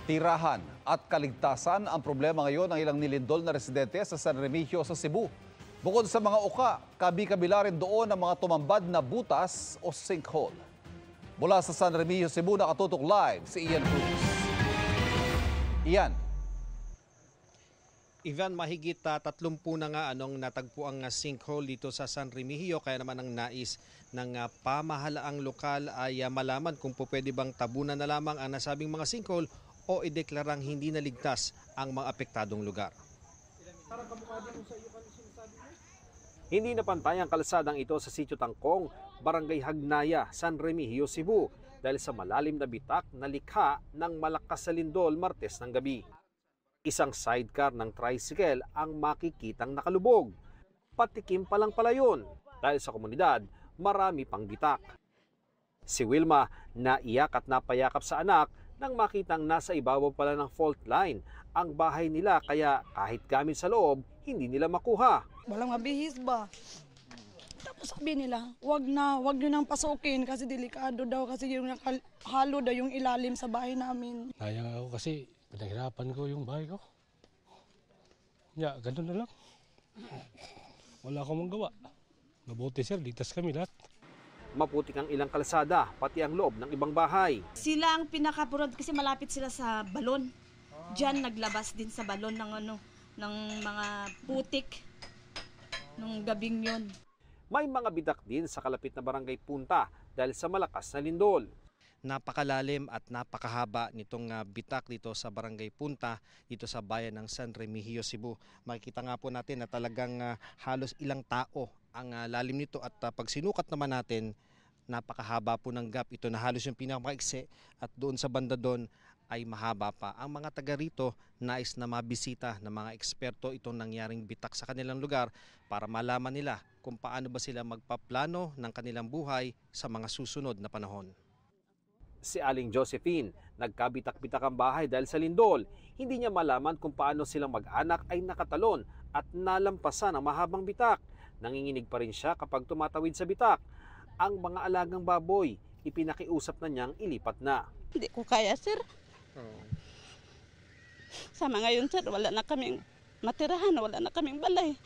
Tirahan at kaligtasan ang problema ngayon ng ilang nilindol na residente sa San Remigio sa Cebu. Bukod sa mga uka, kabi-kabila rin doon ang mga tumambad na butas o sinkhole. Mula sa San Remigio, Cebu, nakatutok live si Ian Cruz. Ivan, mahigit 30 na nga anong natagpo ang sinkhole dito sa San Remigio, kaya naman ang nais ng pamahalaang lokal ay malaman kung po pwede bang tabunan na lamang ang nasabing mga sinkhole o ideklarang hindi naligtas ang mga apektadong lugar. Hindi na pantay ang kalsadang ito sa Sitio Tangkong, Barangay Hagnaya, San Remigio, Cebu dahil sa malalim na bitak na likha ng malakas na lindol Martes ng gabi. Isang sidecar ng tricycle ang makikitang nakalubog. Patikim pa lang pala yun dahil sa komunidad marami pang bitak. Si Wilma naiyak at napayakap sa anak nang makitang nasa ibabaw pala ng fault line ang bahay nila, kaya kahit gamit sa loob, hindi nila makuha. Walang mabihis ba? Tapos sabi nila, wag nyo nang pasukin kasi delikado daw kasi yung halo daw yung ilalim sa bahay namin. Sayang ako kasi pinaghirapan ko yung bahay ko. Ya, ganun na lang. Wala akong magawa. Mabuti sir, ligtas kami lahat. Maputik ang ilang kalsada, pati ang loob ng ibang bahay. Sila ang pinakapurod kasi malapit sila sa balon. Diyan naglabas din sa balon ng mga putik nung gabing yon. May mga bidak din sa kalapit na barangay Punta dahil sa malakas na lindol. Napakalalim at napakahaba nitong bitak dito sa barangay Punta, dito sa bayan ng San Remigio, Cebu. Makikita nga po natin na talagang halos ilang tao ang lalim nito at pag sinukat naman natin, napakahaba po ng gap ito na halos yung pinakamaiksi at doon sa banda doon ay mahaba pa. Ang mga taga rito nais na mabisita ng mga eksperto itong nangyaring bitak sa kanilang lugar para malaman nila kung paano ba sila magpaplano ng kanilang buhay sa mga susunod na panahon. Si Aling Josephine, nagkabitak-bitak ang bahay dahil sa lindol. Hindi niya malaman kung paano silang mag-anak ay nakatalon at nalampasan ang mahabang bitak. Nanginginig pa rin siya kapag tumatawid sa bitak. Ang mga alagang baboy, ipinakiusap na niyang ilipat na. Hindi ko kaya, sir. Sama ngayon, sir, wala na kaming matirahan, wala na kaming balay.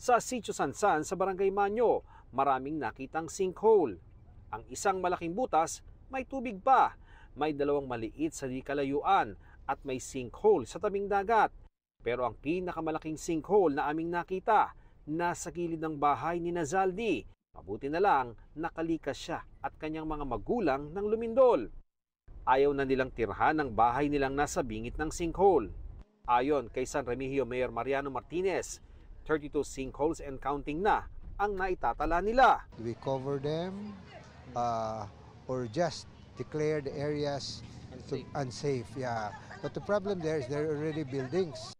Sa Sitio Sansan sa Barangay Manyo, maraming nakitang sinkhole. Ang isang malaking butas, may tubig pa. May dalawang maliit sa di kalayuan at may sinkhole sa tabing dagat. Pero ang pinakamalaking sinkhole na aming nakita, nasa gilid ng bahay ni Nazaldi. Mabuti na lang, nakalikas siya at kanyang mga magulang ng lumindol. Ayaw na nilang tirhan ang bahay nilang nasa bingit ng sinkhole. Ayon kay San Remigio Mayor Mariano Martinez, 32 sinkholes and counting na ang naitatala nila. We cover them or just declare the areas unsafe. Yeah. But the problem there is there are already buildings.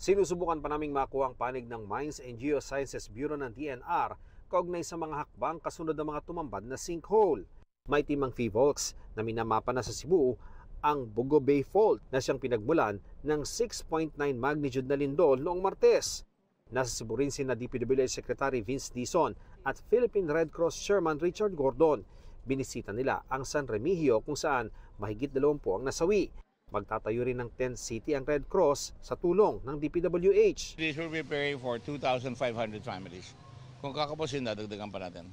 Sinusubukan pa naming makuha ang panig ng Mines and Geosciences Bureau ng DNR kaugnay sa mga hakbang kasunod ng mga tumambad na sinkhole. May timang PHIVOLCS na minamapa na sa Cebu ang Bugo Bay Fault na siyang pinagmulan ng 6.9 magnitude na lindol noong Martes. Nasa Cebu rin sina DPWH Secretary Vince Dizon at Philippine Red Cross Chairman Richard Gordon. Binisita nila ang San Remigio kung saan mahigit 20 ang nasawi. Magtatayo rin ng tent city ang Red Cross sa tulong ng DPWH. This will be preparing for 2,500 families. Kung kakapusin na, dagdagan pa natin.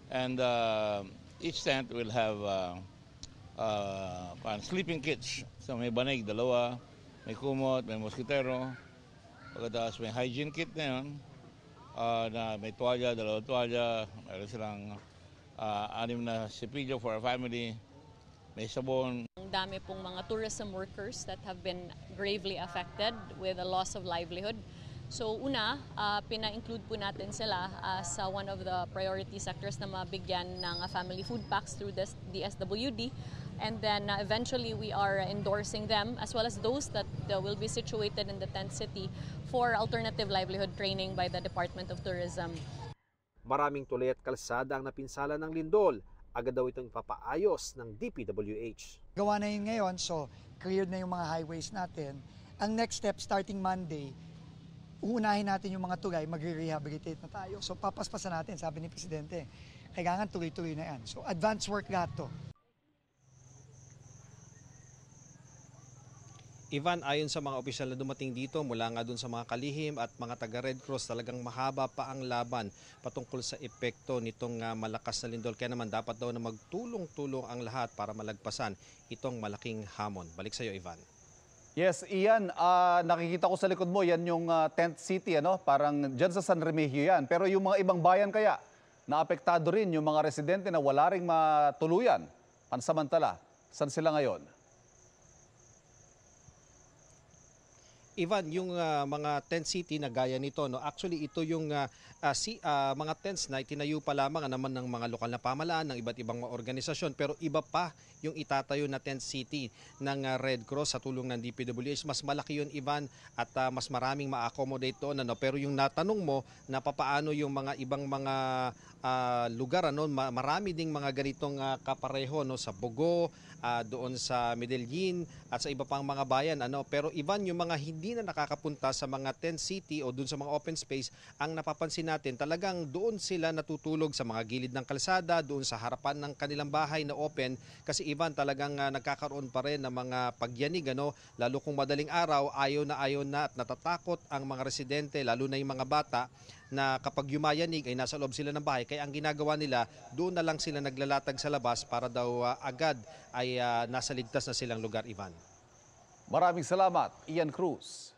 And each tent will have sleeping kits. So may banig, 2, may kumot, may moskitero. Pagkatapos may hygiene kit na yun, na may tuwalya, 2 tuwalya, mayroon silang 6 na sipilyo for a family, may sabon. Ang dami pong mga tourism workers that have been gravely affected with a loss of livelihood. So una, pina-include po natin sila sa one of the priority sectors na mabigyan ng family food packs through the DSWD. And then eventually we are endorsing them as well as those that will be situated in the tent city for alternative livelihood training by the Department of Tourism. Maraming tulay at kalsada ang napinsala ng lindol. Agad daw itong ipapaayos ng DPWH. Gawa na yun ngayon, so cleared na yung mga highways natin. Ang next step, starting Monday, uunahin natin yung mga tulay, magre-rehabilitate na tayo. So papaspasan natin, sabi ni Presidente. Kailangan tuloy-tuloy na yan. So advance work lahat to. Ivan, ayon sa mga opisyal na dumating dito mula nga dun sa mga kalihim at mga taga Red Cross, talagang mahaba pa ang laban patungkol sa epekto nitong malakas na lindol. Kaya naman dapat daw na magtulong-tulong ang lahat para malagpasan itong malaking hamon. Balik sa iyo, Ivan. Yes, Ian, nakikita ko sa likod mo, yan yung tent city, ano? Parang dyan sa San Remigio yan. Pero yung mga ibang bayan kaya, naapektado rin yung mga residente na wala ring matuluyan. Pansamantala, saan sila ngayon? Ivan, yung mga tent city na gaya nito, no, actually ito yung mga tents na itinayo pa lamang naman ng mga lokal na pamahalaan, ng iba't ibang mga organisasyon, pero iba pa yung itatayo na tent city ng Red Cross sa tulong ng DPWH. Mas malaki yun, Ivan, at mas maraming ma-accommodate doon. Ano? Pero yung natanong mo na papaano yung mga ibang mga lugar, ano, marami ding mga ganitong kapareho, no, sa Bogo, doon sa Medellin at sa iba pang mga bayan, ano. Pero Ivan, yung mga hindi na nakakapunta sa mga tent city o doon sa mga open space, ang napapansin natin talagang doon sila natutulog sa mga gilid ng kalsada, doon sa harapan ng kanilang bahay na open, kasi Ivan, talagang nagkakaroon pa rin ng mga pagyanig, ano, lalo kung madaling araw, ayaw na at natatakot ang mga residente, lalo na yung mga bata, na kapag yumayanig ay nasa loob sila ng bahay. Kaya ang ginagawa nila, doon na lang sila naglalatag sa labas para daw agad ay nasa ligtas na silang lugar, Ivan. Maraming salamat, Ian Cruz.